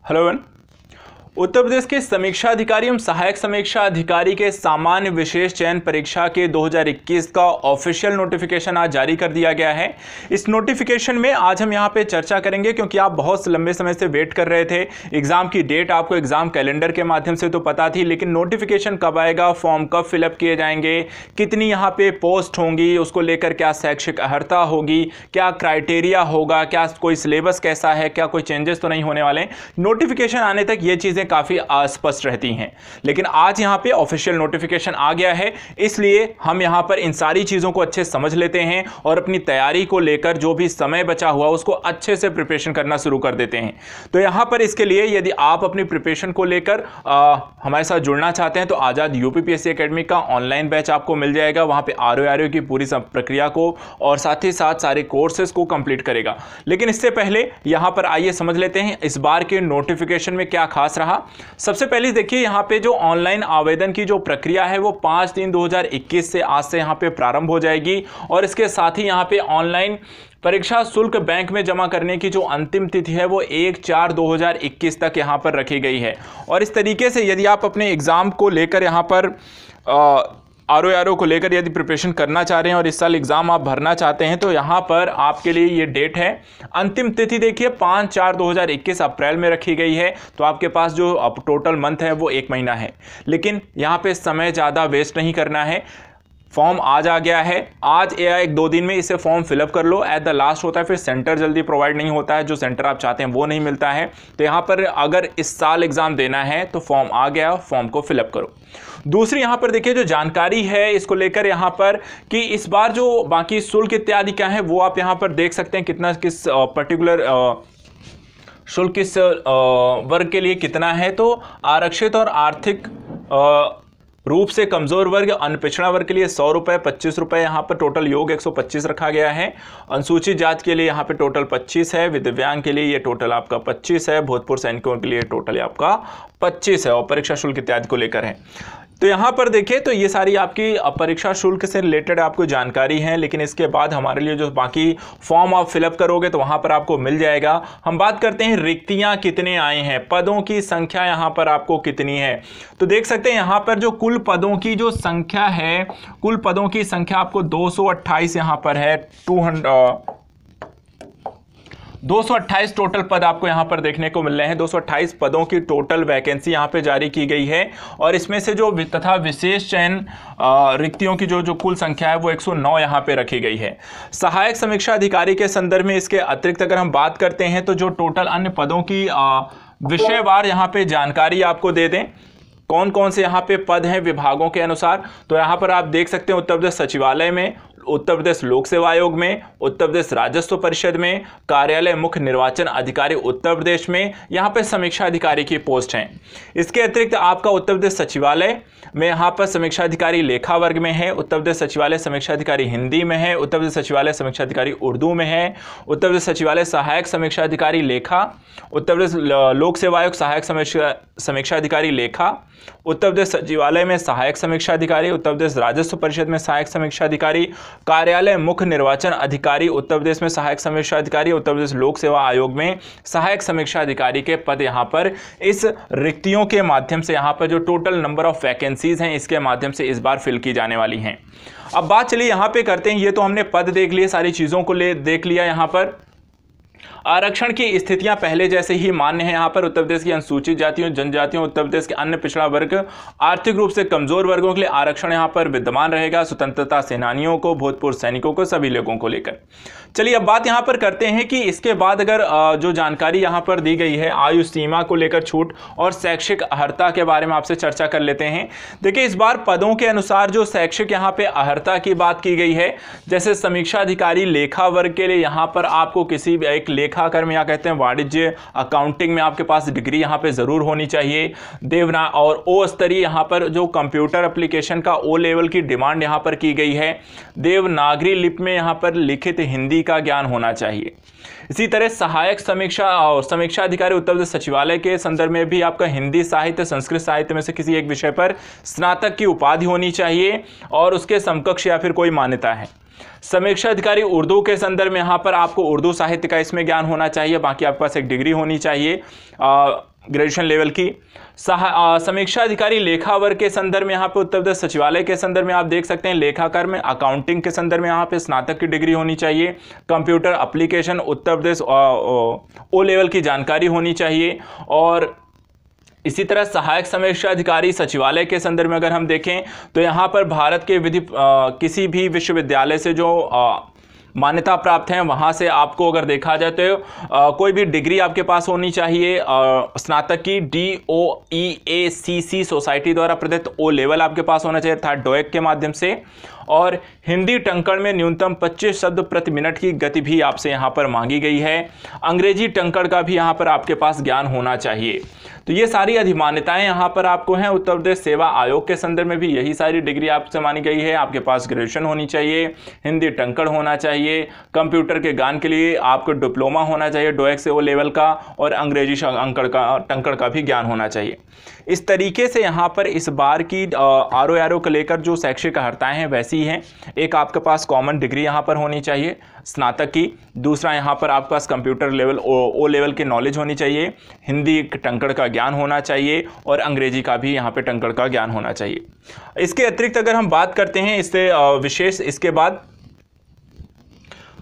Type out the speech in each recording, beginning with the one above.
Hello everyone. Uttar Pradesh के समीक्षा अधिकारी एवं सहायक समीक्षा अधिकारी के सामान्य विशेष चयन परीक्षा के 2021 का ऑफिशियल नोटिफिकेशन आज जारी कर दिया गया है। इस नोटिफिकेशन में आज हम यहां पे चर्चा करेंगे क्योंकि आप बहुत लंबे समय से वेट कर रहे थे। एग्जाम की डेट आपको एग्जाम कैलेंडर के माध्यम से तो पता थी, लेकिन नोटिफिकेशन कब आएगा, फॉर्म कब फिलअप किए जाएंगे, कितनी यहाँ पे पोस्ट होंगी, उसको लेकर क्या शैक्षिक अर्हता होगी, क्या क्राइटेरिया होगा, क्या कोई सिलेबस कैसा है, क्या कोई चेंजेस तो नहीं होने वाले। नोटिफिकेशन आने तक ये चीजें काफी अस्पष्ट रहती हैं, लेकिन आज यहां पे ऑफिशियल नोटिफिकेशन आ गया है, इसलिए हम यहां पर इन सारी चीजों को अच्छे समझ लेते हैं और अपनी तैयारी को लेकर जो भी समय बचा हुआ उसको अच्छे से प्रिपरेशन करना शुरू कर देते हैं। तो यहां पर इसके लिए यदि आप अपनी प्रिपरेशन को लेकर हमारे साथ जुड़ना चाहते हैं तो आजाद यूपीपीएससी एकेडमी का ऑनलाइन बैच आपको मिल जाएगा। वहां पे आरओ की पूरी प्रक्रिया को और साथ ही साथ सारे कोर्सेज को कंप्लीट करेगा। लेकिन इससे पहले यहां पर आइए समझ लेते हैं इस बार के नोटिफिकेशन में क्या खास रहा। सबसे पहले देखिए यहां पे जो ऑनलाइन आवेदन की जो प्रक्रिया है वो 5/3/2021 से आज से यहां पे प्रारंभ हो जाएगी और इसके साथ ही यहां पे ऑनलाइन परीक्षा शुल्क बैंक में जमा करने की जो अंतिम तिथि है वो 1/4/2021 तक यहां पर रखी गई है। और इस तरीके से यदि आप अपने एग्जाम को लेकर यहां पर आरओ को लेकर यदि प्रिपरेशन करना चाह रहे हैं और इस साल एग्जाम आप भरना चाहते हैं तो यहाँ पर आपके लिए ये डेट है। अंतिम तिथि देखिए 5/4/2021 अप्रैल में रखी गई है, तो आपके पास जो अब टोटल मंथ है वो 1 महीना है। लेकिन यहाँ पे समय ज़्यादा वेस्ट नहीं करना है। फॉर्म आज आ गया है, आज या 1-2 दिन में इसे फॉर्म फिलअप कर लो। एट द लास्ट होता है फिर सेंटर जल्दी प्रोवाइड नहीं होता है, जो सेंटर आप चाहते हैं वो नहीं मिलता है। तो यहाँ पर अगर इस साल एग्जाम देना है तो फॉर्म आ गया, फॉर्म को फिलअप करो। दूसरी यहाँ पर देखिए जो जानकारी है इसको लेकर यहाँ पर कि इस बार जो बाकी शुल्क इत्यादि क्या है वो आप यहाँ पर देख सकते हैं, कितना किस पर्टिकुलर शुल्क किस वर्ग के लिए कितना है। तो आरक्षित और आर्थिक रूप से कमजोर वर्ग, अन्य पिछड़ा वर्ग के लिए 100 रुपये, 25 रुपये यहाँ पर टोटल योग 125 रखा गया है। अनुसूचित जाति के लिए यहाँ पे टोटल 25 है, दिव्यांग के लिए ये टोटल आपका 25 है, भूतपूर्व सैनिकों के लिए टोटल आपका 25 है और परीक्षा शुल्क इत्यादि को लेकर है। तो यहाँ पर देखिए तो ये सारी आपकी परीक्षा शुल्क से रिलेटेड आपको जानकारी है। लेकिन इसके बाद हमारे लिए जो बाकी फॉर्म आप फिलअप करोगे तो वहाँ पर आपको मिल जाएगा। हम बात करते हैं रिक्तियाँ कितने आए हैं, पदों की संख्या यहाँ पर आपको कितनी है। तो देख सकते हैं यहाँ पर जो कुल पदों की जो संख्या है, कुल पदों की संख्या आपको 228 यहाँ पर है। 228 टोटल पद आपको यहां पर देखने को मिल रहे हैं। 228 पदों की टोटल वैकेंसी यहां पे जारी की गई है और इसमें से जो तथा विशेष चयन रिक्तियों की जो कुल संख्या है वो 109 यहां पे रखी गई है। सहायक समीक्षा अधिकारी के संदर्भ में इसके अतिरिक्त अगर हम बात करते हैं तो जो टोटल अन्य पदों की विषयवार यहां पे जानकारी आपको दे दें, कौन कौन से यहाँ पे पद हैं विभागों के अनुसार। तो यहाँ पर आप देख सकते हैं उत्तर प्रदेश सचिवालय में, उत्तर प्रदेश लोक सेवा आयोग में, उत्तर प्रदेश राजस्व परिषद में, कार्यालय मुख्य निर्वाचन अधिकारी उत्तर प्रदेश में, यहाँ पे समीक्षा अधिकारी की पोस्ट हैं। इसके अतिरिक्त आपका उत्तर प्रदेश सचिवालय में यहाँ पर समीक्षा अधिकारी लेखा वर्ग में है, उत्तर प्रदेश सचिवालय समीक्षा अधिकारी हिंदी में है, उत्तर प्रदेश सचिवालय समीक्षा अधिकारी उर्दू में है, उत्तर प्रदेश सचिवालय सहायक समीक्षा अधिकारी लेखा, उत्तर प्रदेश लोक सेवा आयोग सहायक समीक्षा अधिकारी लेखा, उत्तर प्रदेश सचिवालय में सहायक समीक्षा अधिकारी, उत्तर प्रदेश राजस्व परिषद में सहायक समीक्षा अधिकारी, कार्यालय मुख्य निर्वाचन अधिकारी उत्तर प्रदेश में सहायक समीक्षा अधिकारी, उत्तर प्रदेश लोक सेवा आयोग में सहायक समीक्षा अधिकारी के पद यहाँ पर इस रिक्तियों के माध्यम से यहाँ पर जो टोटल नंबर ऑफ वैकेंसीज हैं इसके माध्यम से इस बार फिल की जाने वाली हैं। अब बात चलिए यहाँ पे करते हैं, ये तो हमने पद देख लिए, सारी चीज़ों को देख लिया। यहाँ पर आरक्षण की स्थितियां पहले जैसे ही मान्य है। यहाँ पर उत्तर प्रदेश की अनुसूचित जातियों, जनजातियों, उत्तर प्रदेश के अन्य पिछड़ा वर्ग, आर्थिक रूप से कमजोर वर्गों के लिए आरक्षण यहाँ पर विद्यमान रहेगा। स्वतंत्रता सेनानियों को, भूतपूर्व सैनिकों को, सभी लोगों को लेकर। चलिए अब बात यहाँ पर करते हैं कि इसके बाद अगर जो जानकारी यहाँ पर दी गई है आयु सीमा को लेकर छूट और शैक्षिक अर्हता के बारे में आपसे चर्चा कर लेते हैं। देखिए इस बार पदों के अनुसार जो शैक्षिक यहाँ पे अर्हता की बात की गई है, जैसे समीक्षा अधिकारी लेखा वर्ग के लिए यहाँ पर आपको किसी भी एक लेखाकर्म या कहते हैं वाणिज्य अकाउंटिंग में आपके पास डिग्री यहाँ पे जरूर होनी चाहिए। देवना और ओ स्तरीय यहाँ पर जो कंप्यूटर एप्लीकेशन का ओ लेवल की डिमांड यहाँ पर की गई है। देवनागरी लिपि में यहाँ पर लिखित हिंदी का ज्ञान होना चाहिए। इसी तरह सहायक समीक्षा और समीक्षा अधिकारी उत्तर प्रदेश सचिवालय के संदर्भ में भी आपका हिंदी साहित्य, संस्कृत साहित्य में से किसी एक विषय पर स्नातक की उपाधि होनी चाहिए और उसके समकक्ष या फिर कोई मान्यता है। समीक्षा अधिकारी उर्दू के संदर्भ में यहाँ पर आपको उर्दू साहित्य का इसमें ज्ञान होना चाहिए, बाकी आपके पास एक डिग्री होनी चाहिए। ग्रेजुएशन लेवल की। समीक्षा अधिकारी लेखा वर्ग के संदर्भ में यहाँ पे उत्तर प्रदेश सचिवालय के संदर्भ में आप देख सकते हैं लेखाकार में, अकाउंटिंग के संदर्भ में यहाँ पे स्नातक की डिग्री होनी चाहिए। Computer application Uttar Pradesh O level की जानकारी होनी चाहिए। और इसी तरह सहायक समीक्षा अधिकारी सचिवालय के संदर्भ में अगर हम देखें तो यहाँ पर भारत के किसी भी विश्वविद्यालय से जो मान्यता प्राप्त हैं वहाँ से आपको अगर देखा जाए तो कोई भी डिग्री आपके पास होनी चाहिए। स्नातक की DOEACC सोसाइटी द्वारा प्रदत्त ओ लेवल आपके पास होना चाहिए था डोएक के माध्यम से। और हिंदी टंकण में न्यूनतम 25 शब्द प्रति मिनट की गति भी आपसे यहाँ पर मांगी गई है। अंग्रेजी टंकण का भी यहाँ पर आपके पास ज्ञान होना चाहिए। तो ये सारी अधिमान्यताएं यहाँ पर आपको हैं। उत्तर प्रदेश सेवा आयोग के संदर्भ में भी यही सारी डिग्री आपसे मानी गई है। आपके पास ग्रेजुएशन होनी चाहिए, हिंदी टंकण होना चाहिए, कंप्यूटर के ज्ञान के लिए आपको डिप्लोमा होना चाहिए डोएक से ओ लेवल का, और अंग्रेजी टंकण का भी ज्ञान होना चाहिए। इस तरीके से यहाँ पर इस बार की RO को लेकर जो शैक्षिक अर्हताएं हैं वैसी हैं। एक आपके पास कॉमन डिग्री यहाँ पर होनी चाहिए स्नातक की, दूसरा यहाँ पर आपके पास कंप्यूटर लेवल ओ लेवल की नॉलेज होनी चाहिए, हिंदी टंकण का ज्ञान होना चाहिए, और अंग्रेजी का भी यहाँ पे टंकण का ज्ञान होना चाहिए। इसके अतिरिक्त अगर हम बात करते हैं इससे विशेष इसके बाद,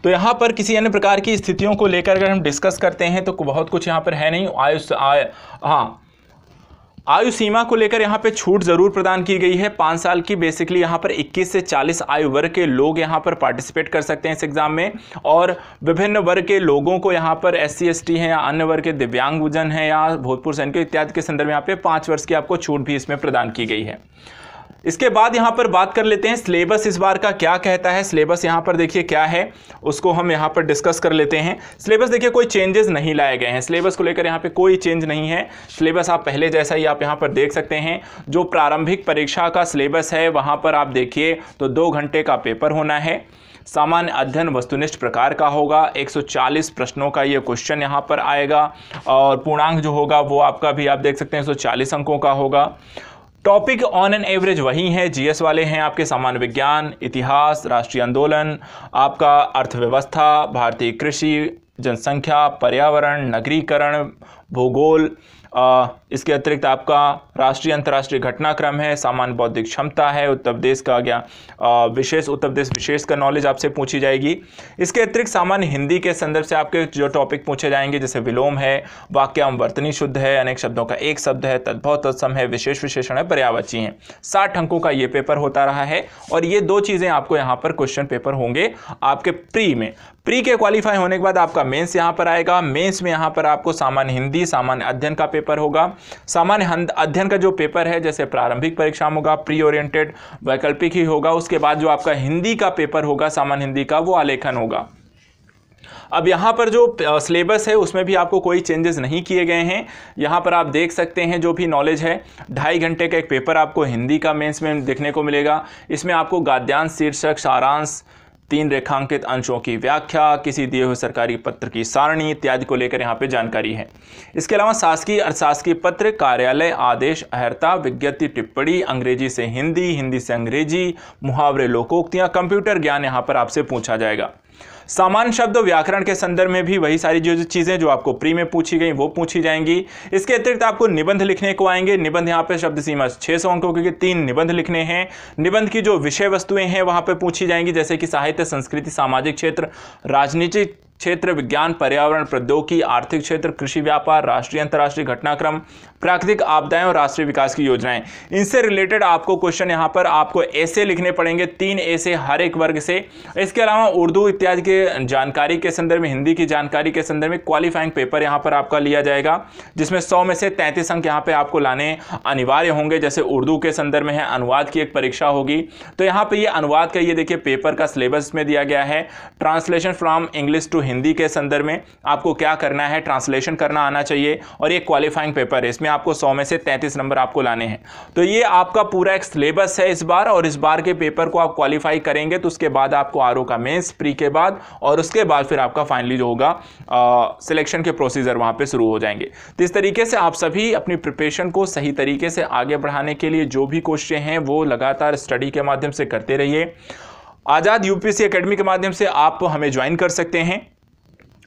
तो यहाँ पर किसी अन्य प्रकार की स्थितियों को लेकर अगर हम डिस्कस करते हैं तो बहुत कुछ यहाँ पर है नहीं। आयु सीमा को लेकर यहाँ पे छूट जरूर प्रदान की गई है 5 साल की। बेसिकली यहाँ पर 21 से 40 आयु वर्ग के लोग यहाँ पर पार्टिसिपेट कर सकते हैं इस एग्जाम में, और विभिन्न वर्ग के लोगों को यहाँ पर SC ST हैं या अन्य वर्ग के दिव्यांगजन हैं या भूतपूर्व सैनिक इत्यादि के संदर्भ में यहाँ पे 5 वर्ष की आपको छूट भी इसमें प्रदान की गई है। इसके बाद यहाँ पर बात कर लेते हैं सिलेबस इस बार का क्या कहता है। सिलेबस यहाँ पर देखिए क्या है उसको हम यहाँ पर डिस्कस कर लेते हैं। सिलेबस देखिए कोई चेंजेस नहीं लाए गए हैं, सिलेबस को लेकर यहाँ पे कोई चेंज नहीं है। सिलेबस आप पहले जैसा ही आप यहाँ पर देख सकते हैं। जो प्रारंभिक परीक्षा का सिलेबस है वहाँ पर आप देखिए तो 2 घंटे का पेपर होना है, सामान्य अध्ययन वस्तुनिष्ठ प्रकार का होगा, 140 प्रश्नों का ये क्वेश्चन यहाँ पर आएगा, और पूर्णांक जो होगा वो आपका भी आप देख सकते हैं 140 अंकों का होगा। टॉपिक ऑन एन एवरेज वही हैं, GS वाले हैं आपके, सामान्य विज्ञान, इतिहास, राष्ट्रीय आंदोलन, आपका अर्थव्यवस्था, भारतीय कृषि, जनसंख्या, पर्यावरण, नगरीकरण, भूगोल। इसके अतिरिक्त आपका राष्ट्रीय अंतर्राष्ट्रीय घटनाक्रम है, सामान्य बौद्धिक क्षमता है, उत्तर प्रदेश का विशेष उत्तर प्रदेश विशेष का नॉलेज आपसे पूछी जाएगी। इसके अतिरिक्त सामान्य हिंदी के संदर्भ से आपके जो टॉपिक पूछे जाएंगे जैसे विलोम है, वाक्यांश वर्तनी शुद्ध है, अनेक शब्दों का एक शब्द है, तद्भव तत्सम है, विशेष विशेषण है, पर्यायवाची हैं। 60 अंकों का ये पेपर होता रहा है, और ये 2 चीज़ें आपको यहाँ पर क्वेश्चन पेपर होंगे आपके प्री में। प्री के क्वालिफाई होने के बाद आपका मेंस यहाँ पर आएगा। मेंस में यहाँ पर आपको सामान्य हिंदी, सामान्य अध्ययन का पेपर होगा। सामान्य अध्ययन का जो पेपर है जैसे प्रारंभिक परीक्षा में होगा, प्री ओरिएंटेड वैकल्पिक ही होगा। उसके बाद जो आपका हिंदी का पेपर होगा सामान्य हिंदी का, वो आलेखन होगा। अब यहाँ पर जो सिलेबस है उसमें भी आपको कोई चेंजेस नहीं किए गए हैं। यहाँ पर आप देख सकते हैं जो भी नॉलेज है, 2.5 घंटे का एक पेपर आपको हिंदी का मेंस में देखने को मिलेगा। इसमें आपको गद्यांश, शीर्षक, सारांश, 3 रेखांकित अंशों की व्याख्या, किसी दिए हुए सरकारी पत्र की सारणी इत्यादि को लेकर यहाँ पे जानकारी है। इसके अलावा शासकीय अशासकीय पत्र, कार्यालय आदेश, अहर्ता, विज्ञप्ति, टिप्पणी, अंग्रेजी से हिंदी, हिंदी से अंग्रेजी, मुहावरे, लोकोक्तियाँ, कंप्यूटर ज्ञान यहाँ पर आपसे पूछा जाएगा। सामान्य शब्द व्याकरण के संदर्भ में भी वही सारी जो चीज़ें जो आपको प्री में पूछी गई वो पूछी जाएंगी। इसके अतिरिक्त आपको निबंध लिखने को आएंगे। निबंध यहाँ पे शब्द सीमा 600 अंकों के 3 निबंध लिखने हैं। निबंध की जो विषय वस्तुएं हैं वहाँ पे पूछी जाएंगी, जैसे कि साहित्य, संस्कृति, सामाजिक क्षेत्र, राजनीतिक क्षेत्र, विज्ञान, पर्यावरण, प्रौद्योगिकी, आर्थिक क्षेत्र, कृषि, व्यापार, राष्ट्रीय अंतर्राष्ट्रीय घटनाक्रम, प्राकृतिक आपदाएं और राष्ट्रीय विकास की योजनाएं। इनसे रिलेटेड आपको क्वेश्चन यहाँ पर आपको ऐसे लिखने पड़ेंगे, 3 ऐसे हर एक वर्ग से। इसके अलावा उर्दू इत्यादि के जानकारी के संदर्भ में, हिंदी की जानकारी के संदर्भ में क्वालिफाइंग पेपर यहाँ पर आपका लिया जाएगा, जिसमें 100 में से 33 अंक यहाँ पे आपको लाने अनिवार्य होंगे। जैसे उर्दू के संदर्भ में है, अनुवाद की एक परीक्षा होगी, तो यहाँ पे ये अनुवाद का ये देखिए पेपर का सिलेबस में दिया गया है। Translation from English to Hindi के संदर्भ में आपको क्या करना है, ट्रांसलेशन करना आना चाहिए, और ये क्वालिफाइंग पेपर है, इसमें आपको 100 में से 33 नंबर आपको लाने हैं। तो ये आपका पूरा एक सिलेबस है इस बार, और इस बार के पेपर को आप क्वालिफाई करेंगे तो उसके बाद आपको आरओ का मेंस प्री के बाद, और उसके बाद फिर आपका फाइनली जो होगा सिलेक्शन के प्रोसीजर वहां पे शुरू हो जाएंगे। तो इस तरीके से आप सभी अपनी प्रिपरेशन को सही तरीके से आगे बढ़ाने के लिए जो भी कोशिशें हैं वो लगातार स्टडी के माध्यम से करते रहिए। आज़ाद यूपीएससी एकेडमी के माध्यम से आप हमें ज्वाइन कर सकते हैं।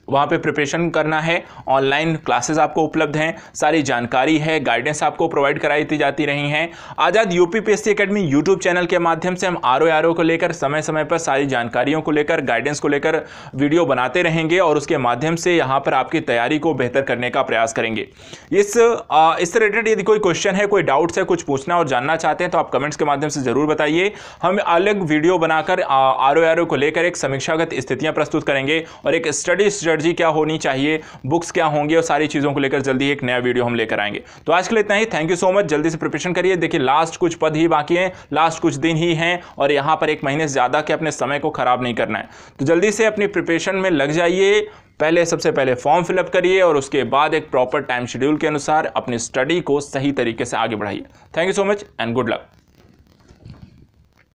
वहाँ पे प्रिपरेशन करना है। ऑनलाइन क्लासेस आपको उपलब्ध हैं, सारी जानकारी है, गाइडेंस आपको प्रोवाइड कराई दी जाती रही हैं। आज़ाद यूपीपीएससी एकेडमी यूट्यूब चैनल के माध्यम से हम आरओ को लेकर समय समय पर सारी जानकारियों को लेकर, गाइडेंस को लेकर वीडियो बनाते रहेंगे और उसके माध्यम से यहाँ पर आपकी तैयारी को बेहतर करने का प्रयास करेंगे। इससे रिलेटेड यदि कोई क्वेश्चन है, कोई डाउट्स है, कुछ पूछना और जानना चाहते हैं तो आप कमेंट्स के माध्यम से जरूर बताइए। हम अलग वीडियो बनाकर आरओ को लेकर एक समीक्षागत स्थितियां प्रस्तुत करेंगे और एक स्टडी स्ट्रेटजी क्या होनी चाहिए, बुक्स क्या होंगे और सारी चीज़ों को लेकर जल्दी एक नया वीडियो हम लेकर आएंगे। तो आज के लिए इतना ही। Thank you so much. जल्दी से प्रिपरेशन करिए। देखिए लास्ट कुछ पद ही बाकी हैं, लास्ट कुछ दिन ही हैं और यहाँ पर 1 महीने से ज़्यादा के अपने समय को खराब नहीं करना है। तो जल्दी से अपनी प्रिपरेशन में लग जाइए। सबसे पहले फॉर्म फिलअप करिए और उसके बाद एक प्रॉपर टाइम शेड्यूल के अनुसार अपनी स्टडी को सही तरीके से आगे बढ़ाइए। Thank you so much and good luck.